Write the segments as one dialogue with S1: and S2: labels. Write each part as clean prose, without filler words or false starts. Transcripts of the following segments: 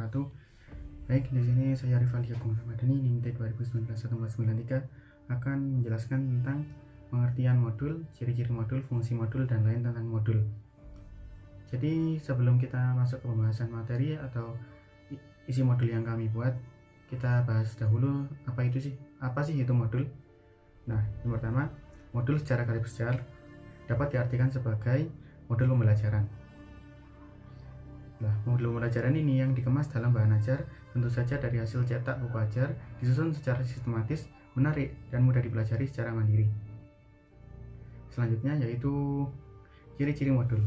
S1: wabarakatuh. Baik, di sini saya Rivaldi Agung Ramadhani, NIMT 2019-1493 akan menjelaskan tentang pengertian modul, ciri-ciri modul, fungsi modul, dan lain tentang modul. Jadi sebelum kita masuk ke pembahasan materi atau isi modul yang kami buat, kita bahas dahulu apa sih itu modul. Nah, yang pertama, modul secara garis besar dapat diartikan sebagai modul pembelajaran. Nah, modul pembelajaran ini yang dikemas dalam bahan ajar, tentu saja dari hasil cetak buku ajar, disusun secara sistematis, menarik, dan mudah dipelajari secara mandiri. Selanjutnya yaitu ciri-ciri modul.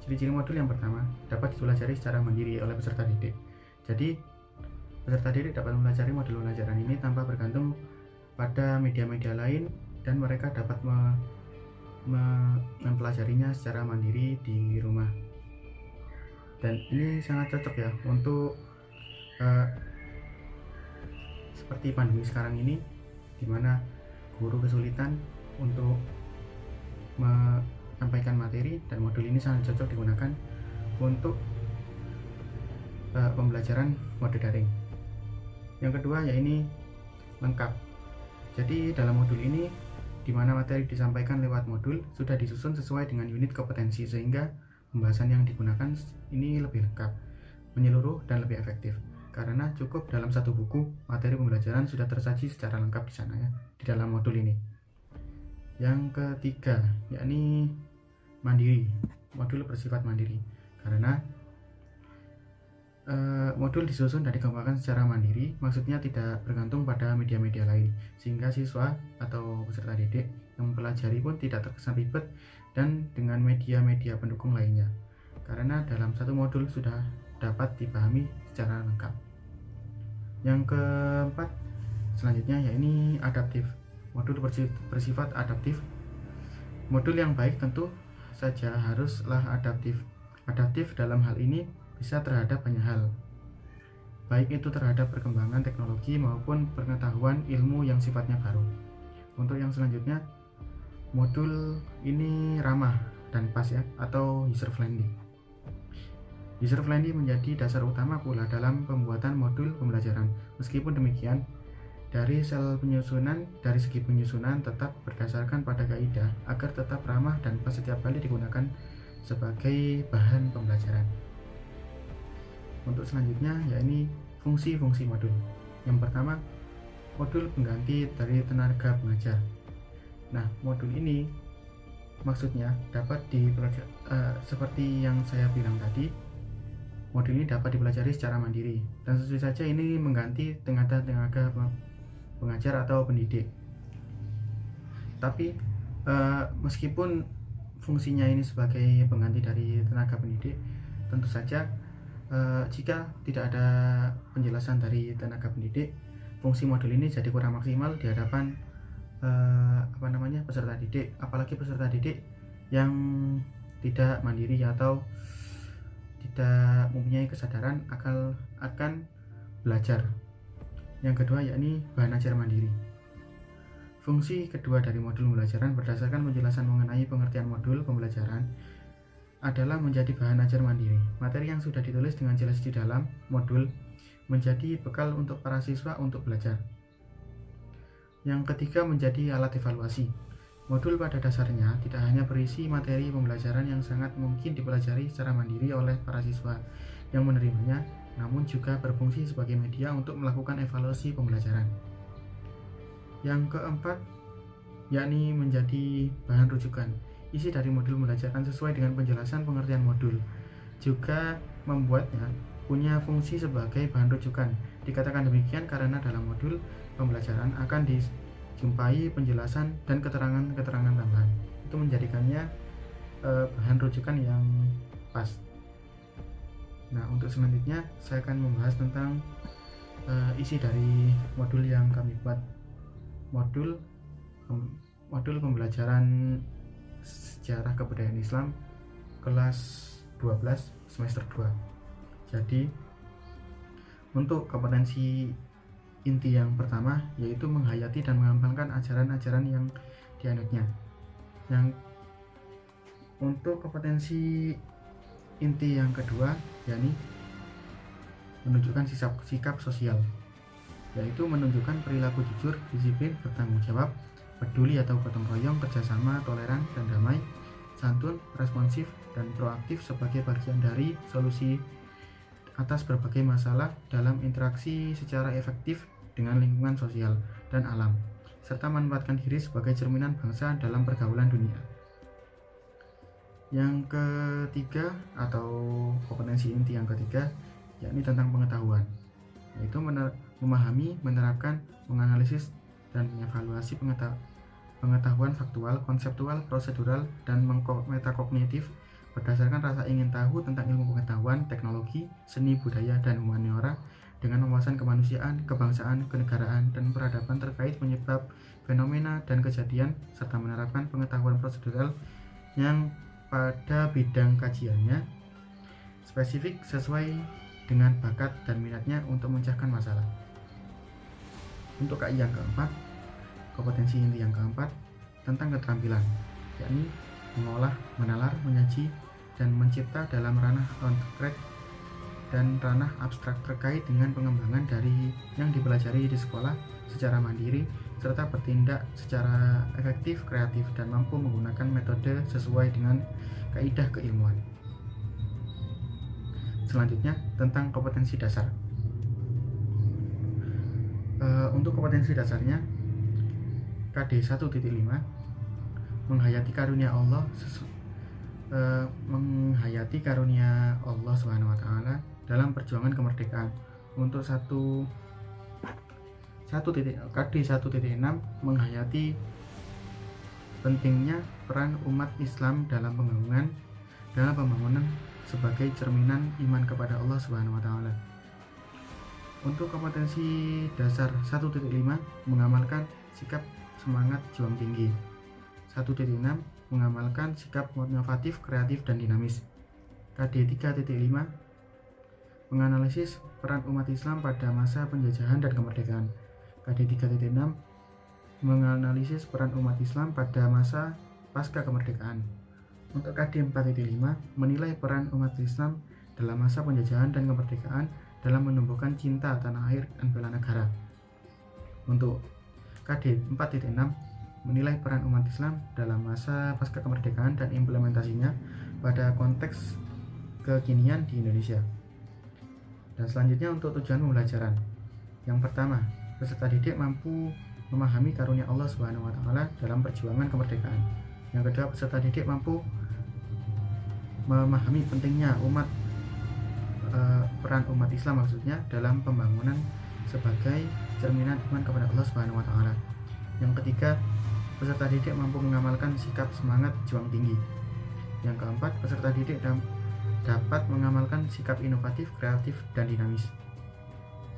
S1: Ciri-ciri modul yang pertama dapat dipelajari secara mandiri oleh peserta didik. Jadi, peserta didik dapat mempelajari modul pembelajaran ini tanpa bergantung pada media-media lain, dan mereka dapat mempelajarinya secara mandiri di rumah. Dan ini sangat cocok ya untuk seperti pandemi sekarang ini, dimana guru kesulitan untuk menyampaikan materi, dan modul ini sangat cocok digunakan untuk pembelajaran mode daring. Yang kedua yaitu lengkap. Jadi dalam modul ini, di mana materi disampaikan lewat modul sudah disusun sesuai dengan unit kompetensi, sehingga pembahasan yang digunakan ini lebih lengkap, menyeluruh, dan lebih efektif. Karena cukup dalam satu buku, materi pembelajaran sudah tersaji secara lengkap di sana ya, di dalam modul ini. Yang ketiga, yakni mandiri. Modul bersifat mandiri. Karena modul disusun dan dikembangkan secara mandiri, maksudnya tidak bergantung pada media-media lain, sehingga siswa atau peserta didik yang mempelajari pun tidak terkesan ribet dan dengan media-media pendukung lainnya, karena dalam satu modul sudah dapat dipahami secara lengkap. Yang keempat, selanjutnya yaitu adaptif. Modul bersifat adaptif. Modul yang baik tentu saja haruslah adaptif. Adaptif dalam hal ini bisa terhadap banyak hal, baik itu terhadap perkembangan teknologi maupun pengetahuan ilmu yang sifatnya baru. Untuk yang selanjutnya, modul ini ramah dan pas ya, atau user friendly. User friendly menjadi dasar utama pula dalam pembuatan modul pembelajaran. Meskipun demikian, dari segi penyusunan tetap berdasarkan pada kaidah agar tetap ramah dan pas setiap kali digunakan sebagai bahan pembelajaran. Untuk selanjutnya yaitu fungsi-fungsi modul. Yang pertama, modul pengganti dari tenaga pengajar. Nah, modul ini maksudnya dapat dipelajari seperti yang saya bilang tadi, modul ini dapat dipelajari secara mandiri, dan tentu saja ini mengganti tenaga pengajar atau pendidik. Tapi meskipun fungsinya ini sebagai pengganti dari tenaga pendidik, tentu saja jika tidak ada penjelasan dari tenaga pendidik, fungsi modul ini jadi kurang maksimal di hadapan peserta didik, apalagi peserta didik yang tidak mandiri atau tidak mempunyai kesadaran akan belajar. Yang kedua yakni bahan ajar mandiri. Fungsi kedua dari modul pembelajaran berdasarkan penjelasan mengenai pengertian modul pembelajaran adalah menjadi bahan ajar mandiri. Materi yang sudah ditulis dengan jelas di dalam modul menjadi bekal untuk para siswa untuk belajar. Yang ketiga, menjadi alat evaluasi. Modul pada dasarnya tidak hanya berisi materi pembelajaran yang sangat mungkin dipelajari secara mandiri oleh para siswa yang menerimanya, namun juga berfungsi sebagai media untuk melakukan evaluasi pembelajaran. Yang keempat, yakni menjadi bahan rujukan. Isi dari modul pembelajaran sesuai dengan penjelasan pengertian modul, juga membuatnya punya fungsi sebagai bahan rujukan. Dikatakan demikian karena dalam modul pembelajaran akan dijumpai penjelasan dan keterangan-keterangan tambahan. Itu menjadikannya bahan rujukan yang pas. Nah, untuk selanjutnya saya akan membahas tentang isi dari modul yang kami buat. Modul pembelajaran Sejarah Kebudayaan Islam kelas 12 semester 2. Jadi untuk kompetensi inti yang pertama yaitu menghayati dan mengamalkan ajaran-ajaran yang dianutnya. Yang untuk kompetensi inti yang kedua yakni menunjukkan sikap sosial, yaitu menunjukkan perilaku jujur, disiplin, bertanggung jawab, peduli atau gotong royong, kerjasama, toleran, dan damai, santun, responsif, dan proaktif sebagai bagian dari solusi atas berbagai masalah dalam interaksi secara efektif dengan lingkungan sosial dan alam, serta menempatkan diri sebagai cerminan bangsa dalam pergaulan dunia. Yang ketiga atau kompetensi inti yang ketiga yakni tentang pengetahuan, yaitu memahami, menerapkan, menganalisis, dan mengevaluasi pengetahuan faktual, konseptual, prosedural, dan metakognitif berdasarkan rasa ingin tahu tentang ilmu pengetahuan, teknologi, seni, budaya, dan humaniora dengan wawasan kemanusiaan, kebangsaan, kenegaraan, dan peradaban terkait penyebab fenomena dan kejadian, serta menerapkan pengetahuan prosedural yang pada bidang kajiannya spesifik sesuai dengan bakat dan minatnya untuk memecahkan masalah. Untuk KI yang keempat, kompetensi inti yang keempat tentang keterampilan, yakni mengolah, menalar, menyaji, dan mencipta dalam ranah konkret dan ranah abstrak terkait dengan pengembangan dari yang dipelajari di sekolah secara mandiri, serta bertindak secara efektif, kreatif, dan mampu menggunakan metode sesuai dengan kaidah keilmuan. Selanjutnya, tentang kompetensi dasar. Untuk kompetensi dasarnya, KD 1.5 menghayati karunia Allah Subhanahu wa taala dalam perjuangan kemerdekaan. Untuk KD 1.6 menghayati pentingnya peran umat Islam dalam pembangunan sebagai cerminan iman kepada Allah Subhanahu wa taala. Untuk kompetensi dasar 1.5 mengamalkan sikap semangat juang tinggi. 1.6 mengamalkan sikap inovatif, kreatif, dan dinamis. KD 3.5 menganalisis peran umat Islam pada masa penjajahan dan kemerdekaan. KD 3.6 menganalisis peran umat Islam pada masa pasca kemerdekaan. Untuk KD 4.5 menilai peran umat Islam dalam masa penjajahan dan kemerdekaan dalam menumbuhkan cinta tanah air dan bela negara. Untuk KD 4.6 menilai peran umat Islam dalam masa pasca kemerdekaan dan implementasinya pada konteks kekinian di Indonesia. Dan selanjutnya untuk tujuan pembelajaran. Yang pertama, peserta didik mampu memahami karunia Allah Subhanahu wa taala dalam perjuangan kemerdekaan. Yang kedua, peserta didik mampu memahami pentingnya peran umat Islam maksudnya dalam pembangunan sebagai cerminan iman kepada Allah Subhanahu wa taala. Yang ketiga, peserta didik mampu mengamalkan sikap semangat juang tinggi. Yang keempat, peserta didik dapat mengamalkan sikap inovatif, kreatif, dan dinamis.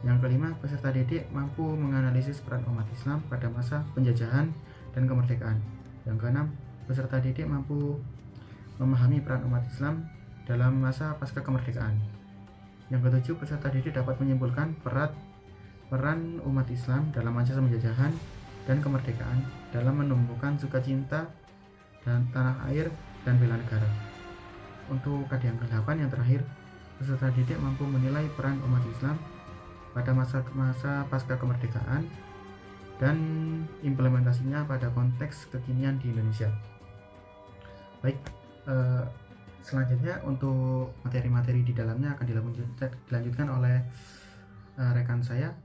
S1: Yang kelima, peserta didik mampu menganalisis peran umat Islam pada masa penjajahan dan kemerdekaan. Yang keenam, peserta didik mampu memahami peran umat Islam dalam masa pasca kemerdekaan. Yang ketujuh, peserta didik dapat menyimpulkan peran umat Islam dalam masa penjajahan dan kemerdekaan dalam menumbuhkan sukacita dan tanah air dan bela negara. Untuk KD yang ke-8 yang terakhir, peserta didik mampu menilai peran umat Islam pada masa pasca kemerdekaan dan implementasinya pada konteks kekinian di Indonesia. Baik, selanjutnya untuk materi-materi di dalamnya akan dilanjutkan oleh rekan saya.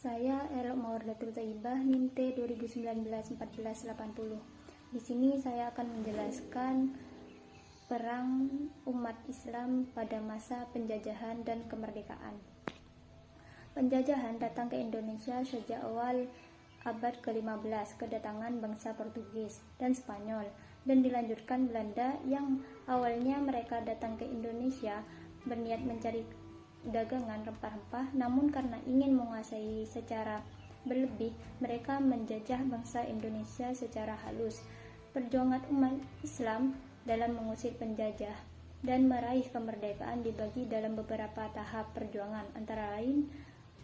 S2: Saya Elok Mawardatul Thayyibah, NIM T 2019-1480. Di sini saya akan menjelaskan perang umat Islam pada masa penjajahan dan kemerdekaan. Penjajahan datang ke Indonesia sejak awal abad ke-15 kedatangan bangsa Portugis dan Spanyol, dan dilanjutkan Belanda yang awalnya mereka datang ke Indonesia berniat mencari dagangan rempah-rempah, namun karena ingin menguasai secara berlebih, mereka menjajah bangsa Indonesia secara halus. Perjuangan umat Islam dalam mengusir penjajah dan meraih kemerdekaan dibagi dalam beberapa tahap perjuangan, antara lain: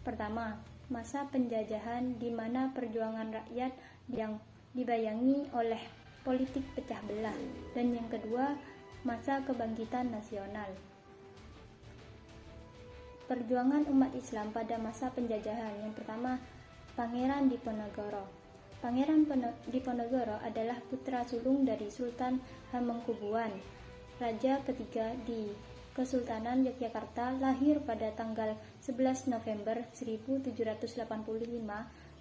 S2: pertama, masa penjajahan, di mana perjuangan rakyat yang dibayangi oleh politik pecah belah, dan yang kedua, masa kebangkitan nasional. Perjuangan umat Islam pada masa penjajahan. Yang pertama, Pangeran Diponegoro. Pangeran Diponegoro adalah putra sulung dari Sultan Hamengkubuwan, raja ketiga di Kesultanan Yogyakarta, lahir pada tanggal 11 November 1785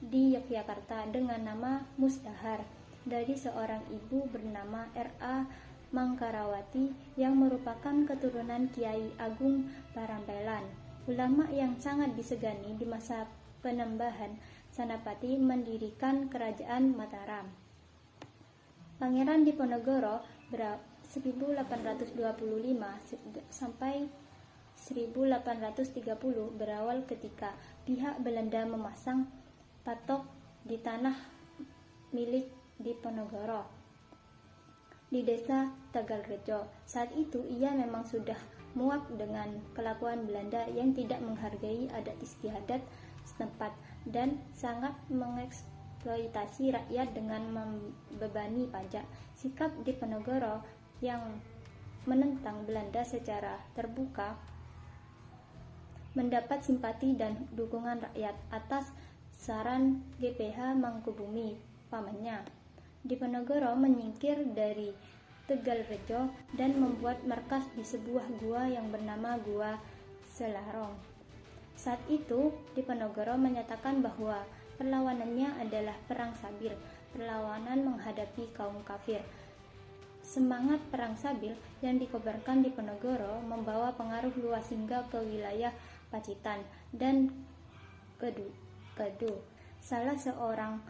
S2: di Yogyakarta dengan nama Musdahar dari seorang ibu bernama R.A. Mangkarawati yang merupakan keturunan Kiai Agung Parampelan, ulama yang sangat disegani di masa Penembahan Senapati mendirikan kerajaan Mataram. Pangeran Diponegoro 1825 sampai 1830 berawal ketika pihak Belanda memasang patok di tanah milik Diponegoro di desa Tegalrejo. Saat itu ia memang sudah muak dengan kelakuan Belanda yang tidak menghargai adat istiadat setempat dan sangat mengeksploitasi rakyat dengan membebani pajak. Sikap Diponegoro yang menentang Belanda secara terbuka mendapat simpati dan dukungan rakyat atas saran GPH Mangkubumi, pamannya. Diponegoro menyingkir dari Tegalrejo dan membuat markas di sebuah gua yang bernama Gua Selarong. Saat itu, Diponegoro menyatakan bahwa perlawanannya adalah perang sabil, perlawanan menghadapi kaum kafir. Semangat perang sabil yang dikobarkan Diponegoro membawa pengaruh luas hingga ke wilayah Pacitan dan Kedu. Salah seorang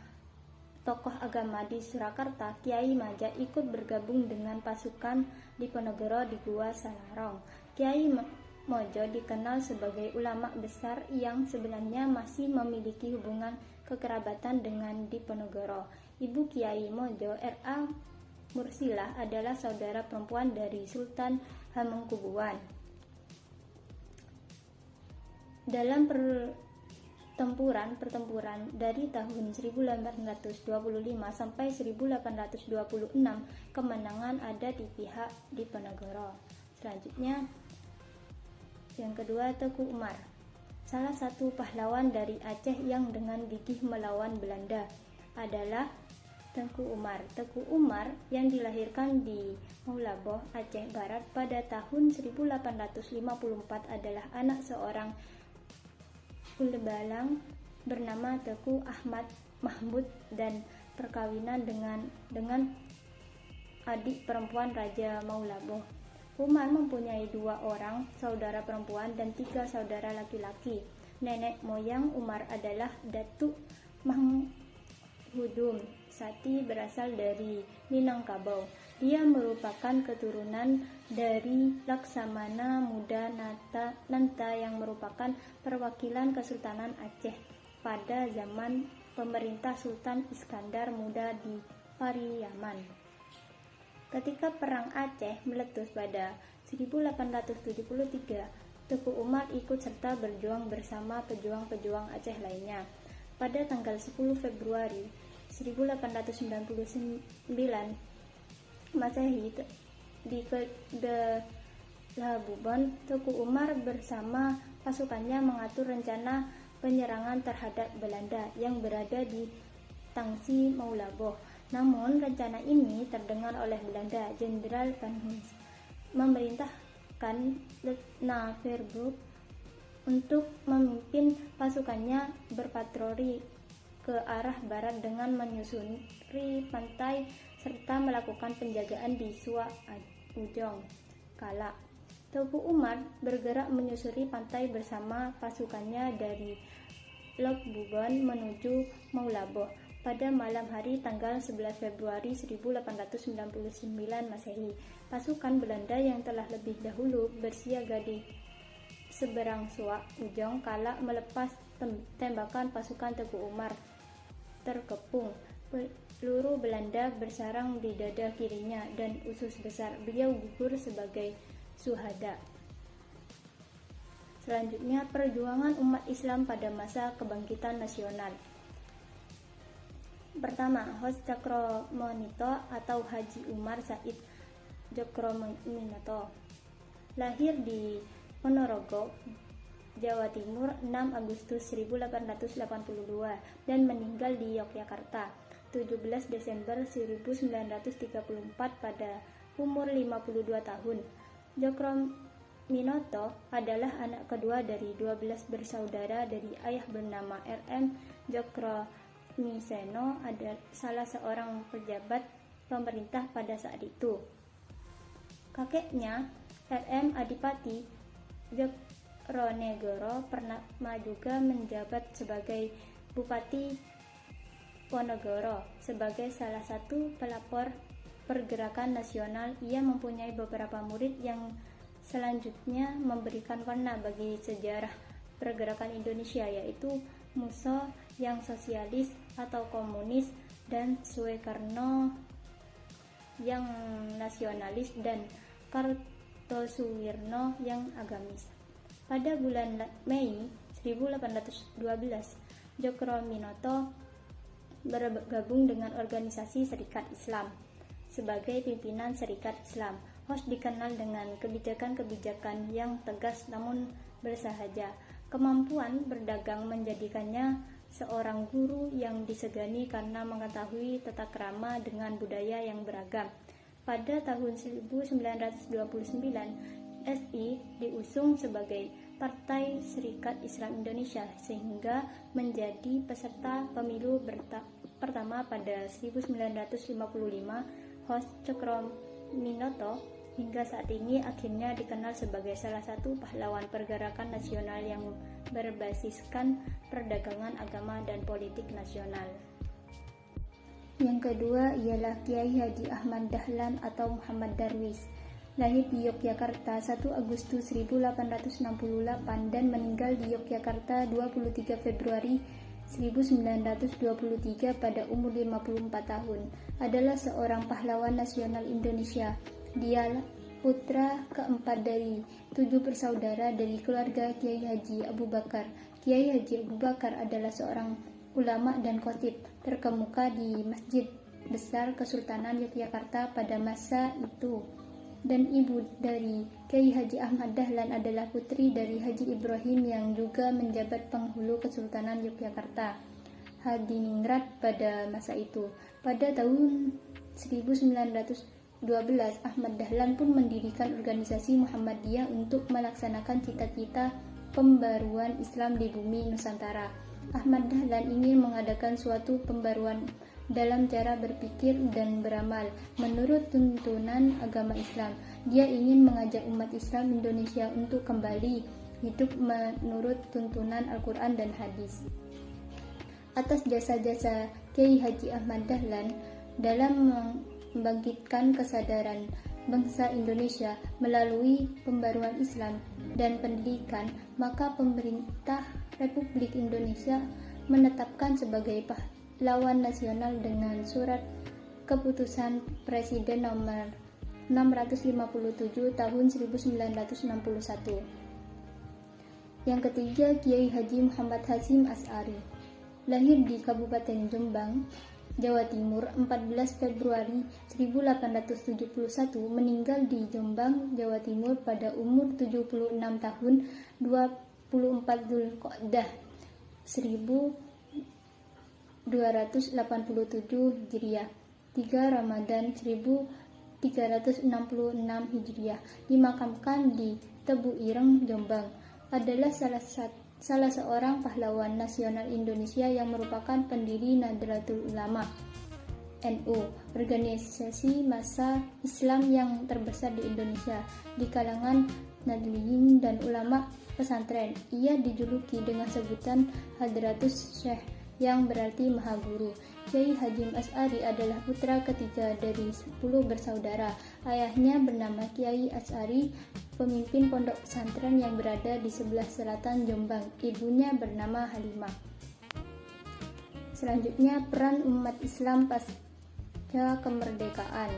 S2: tokoh agama di Surakarta, Kiai Maja, ikut bergabung dengan pasukan Diponegoro di Gua Selarong. Kiai Mojo dikenal sebagai ulama besar yang sebenarnya masih memiliki hubungan kekerabatan dengan Diponegoro. Ibu Kiai Mojo, R.A. Mursilah, adalah saudara perempuan dari Sultan Hamengkubuwan. Dalam pertempuran dari tahun 1825 sampai 1826, kemenangan ada di pihak Diponegoro. Selanjutnya, yang kedua, Teku Umar, salah satu pahlawan dari Aceh yang dengan gigih melawan Belanda adalah Tengku Umar. Teku Umar yang dilahirkan di Maulaboh, Aceh Barat pada tahun 1854 adalah anak seorang ulebalang bernama Teku Ahmad Mahmud dan perkawinan dengan adik perempuan Raja Maulaboh. Umar mempunyai 2 orang saudara perempuan dan 3 saudara laki-laki. Nenek moyang Umar adalah Datuk Manghudum Sati, berasal dari Minangkabau. Dia merupakan keturunan dari Laksamana Muda Nanta yang merupakan perwakilan Kesultanan Aceh pada zaman pemerintah Sultan Iskandar Muda di Pariaman. Ketika Perang Aceh meletus pada 1873, Teku Umar ikut serta berjuang bersama pejuang-pejuang Aceh lainnya. Pada tanggal 10 Februari 1899 Masehi di Kedelabuban, Teku Umar bersama pasukannya mengatur rencana penyerangan terhadap Belanda yang berada di Tangsi Maulaboh. Namun rencana ini terdengar oleh Belanda. Jenderal Van Huys memerintahkan Letna Verburg untuk memimpin pasukannya berpatroli ke arah barat dengan menyusuri pantai serta melakukan penjagaan di Suak Ujong Kala. Teku Umar bergerak menyusuri pantai bersama pasukannya dari Lok Buban menuju Maulaboh. Pada malam hari tanggal 11 Februari 1899 Masehi, pasukan Belanda yang telah lebih dahulu bersiaga di seberang Suak Ujong Kala melepas tembakan pasukan Teku Umar terkepung. Peluru Belanda bersarang di dada kirinya dan usus besar. Beliau gugur sebagai syuhada. Selanjutnya, perjuangan umat Islam pada masa kebangkitan nasional. Pertama, Hos Cakromonito atau Haji Umar Said Cakromonito lahir di Ponorogo, Jawa Timur 6 Agustus 1882 dan meninggal di Yogyakarta 17 Desember 1934 pada umur 52 tahun. Cakromonito adalah anak kedua dari 12 bersaudara dari ayah bernama R.M. Cakromiseno, ada salah seorang pejabat pemerintah pada saat itu. Kakeknya R.M. Adipati Cakronegoro pernah juga menjabat sebagai Bupati Ponorogo. Sebagai salah satu pelopor pergerakan nasional, ia mempunyai beberapa murid yang selanjutnya memberikan warna bagi sejarah pergerakan Indonesia, yaitu Musso yang sosialis atau komunis dan Soekarno yang nasionalis dan Kartosuwirno yang agamis. Pada bulan Mei 1812, Cakromonito bergabung dengan organisasi Serikat Islam sebagai pimpinan Serikat Islam. Hos dikenal dengan kebijakan-kebijakan yang tegas namun bersahaja. Kemampuan berdagang menjadikannya seorang guru yang disegani karena mengetahui tata krama dengan budaya yang beragam. Pada tahun 1929, SI diusung sebagai Partai Serikat Islam Indonesia sehingga menjadi peserta pemilu pertama pada 1955. Hos Cakromonito hingga saat ini akhirnya dikenal sebagai salah satu pahlawan pergerakan nasional yang berbasiskan perdagangan agama dan politik nasional. Yang kedua ialah Kiai Haji Ahmad Dahlan atau Muhammad Darwis. Lahir di Yogyakarta 1 Agustus 1868 dan meninggal di Yogyakarta 23 Februari 1923 pada umur 54 tahun. Adalah seorang pahlawan nasional Indonesia. Dia putra keempat dari 7 bersaudara dari keluarga Kiai Haji Abu Bakar. Kiai Haji Abu Bakar adalah seorang ulama dan khatib terkemuka di Masjid Besar Kesultanan Yogyakarta pada masa itu. Dan ibu dari Kiai Haji Ahmad Dahlan adalah putri dari Haji Ibrahim yang juga menjabat penghulu Kesultanan Yogyakarta Hadiningrat pada masa itu. Pada tahun 1912, Ahmad Dahlan pun mendirikan organisasi Muhammadiyah untuk melaksanakan cita-cita pembaruan Islam di bumi Nusantara. Ahmad Dahlan ingin mengadakan suatu pembaruan dalam cara berpikir dan beramal menurut tuntunan agama Islam. Dia ingin mengajak umat Islam Indonesia untuk kembali hidup menurut tuntunan Al-Quran dan hadis. Atas jasa-jasa Kiai Haji Ahmad Dahlan dalam membangkitkan kesadaran bangsa Indonesia melalui pembaruan Islam dan pendidikan, maka pemerintah Republik Indonesia menetapkan sebagai pahlawan nasional dengan surat keputusan Presiden nomor 657 tahun 1961. Yang ketiga, Kiai Haji Muhammad Hasyim Asy'ari. Lahir di Kabupaten Jombang, Jawa Timur 14 Februari 1871, meninggal di Jombang, Jawa Timur pada umur 76 tahun 24 Dzulqa'dah 1287 Hijriah, 3 Ramadan 1366 Hijriah. Dimakamkan di Tebu Ireng, Jombang. Adalah salah seorang pahlawan nasional Indonesia yang merupakan pendiri Nahdlatul Ulama NU, organisasi massa Islam yang terbesar di Indonesia di kalangan Nahdliyin dan ulama pesantren. Ia dijuluki dengan sebutan Hadratus Syekh yang berarti Maha Guru. Kiai Hasyim Asy'ari adalah putra ketiga dari 10 bersaudara. Ayahnya bernama Kiai Asy'ari, pemimpin pondok pesantren yang berada di sebelah selatan Jombang. Ibunya bernama Halimah. Selanjutnya, peran umat Islam pasca kemerdekaan.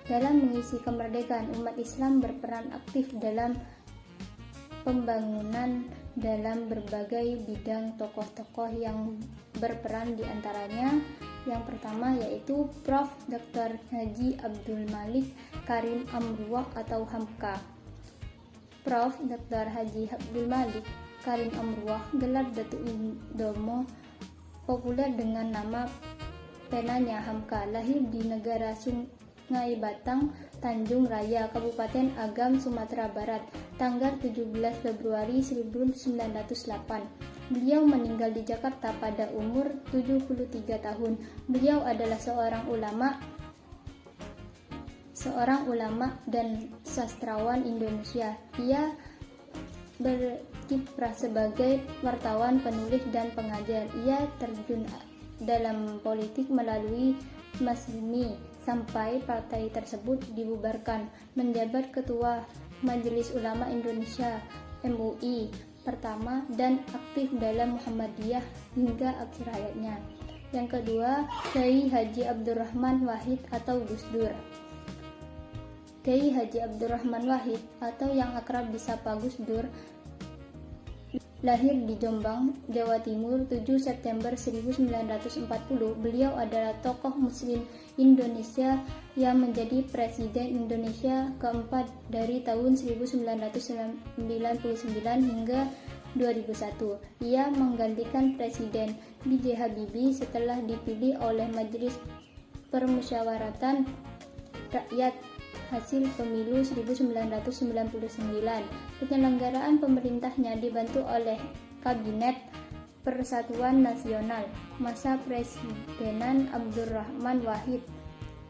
S2: Dalam mengisi kemerdekaan, umat Islam berperan aktif dalam pembangunan dalam berbagai bidang. Tokoh-tokoh yang berperan diantaranya Yang pertama yaitu Prof. Dr. Haji Abdul Malik Karim Amruwah atau Hamka. Prof. Dr. Haji Abdul Malik Karim Amruwah, gelar Datuk Utomo, populer dengan nama penanya Hamka, lahir di negara Sungai Batang, Tanjung Raya, Kabupaten Agam, Sumatera Barat, tanggal 17 Februari 1908. Beliau meninggal di Jakarta pada umur 73 tahun. Beliau adalah seorang ulama dan sastrawan Indonesia. Ia berkiprah sebagai wartawan, penulis, dan pengajar. Ia terjun dalam politik melalui Masyumi sampai partai tersebut dibubarkan. Menjabat Ketua Majelis Ulama Indonesia MUI pertama dan aktif dalam Muhammadiyah hingga akhir hayatnya. Yang kedua, Kiai Haji Abdurrahman Wahid atau Gus Dur. Kiai Haji Abdurrahman Wahid atau yang akrab disapa Gus Dur lahir di Jombang, Jawa Timur 7 September 1940. Beliau adalah tokoh muslim Indonesia yang menjadi Presiden Indonesia keempat dari tahun 1999 hingga 2001. Ia menggantikan Presiden B.J. Habibie setelah dipilih oleh Majelis Permusyawaratan Rakyat hasil pemilu 1999. Penyelenggaraan pemerintahnya dibantu oleh Kabinet Persatuan Nasional. Masa Presidenan Abdurrahman Wahid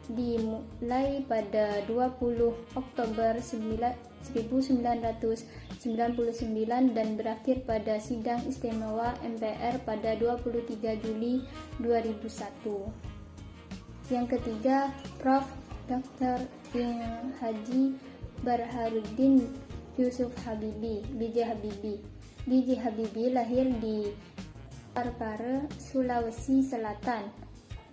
S2: dimulai pada 20 Oktober 1999 dan berakhir pada sidang istimewa MPR pada 23 Juli 2001. Yang ketiga, Prof. Dr. Haji Burhanuddin Yusuf Habibie, B.J. Habibie. B.J. Habibie lahir di Parepare, Sulawesi Selatan,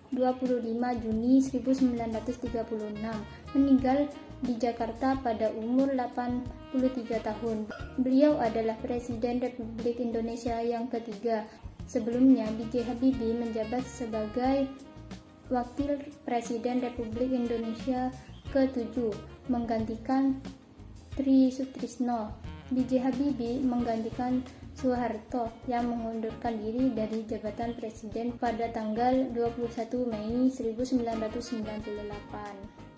S2: 25 Juni 1936. Meninggal di Jakarta pada umur 83 tahun. Beliau adalah Presiden Republik Indonesia yang ketiga. Sebelumnya, B.J. Habibie menjabat sebagai Wakil Presiden Republik Indonesia ke-7, menggantikan Tri Sutrisno. B.J. Habibie menggantikan Soeharto yang mengundurkan diri dari jabatan presiden pada tanggal 21 Mei 1998.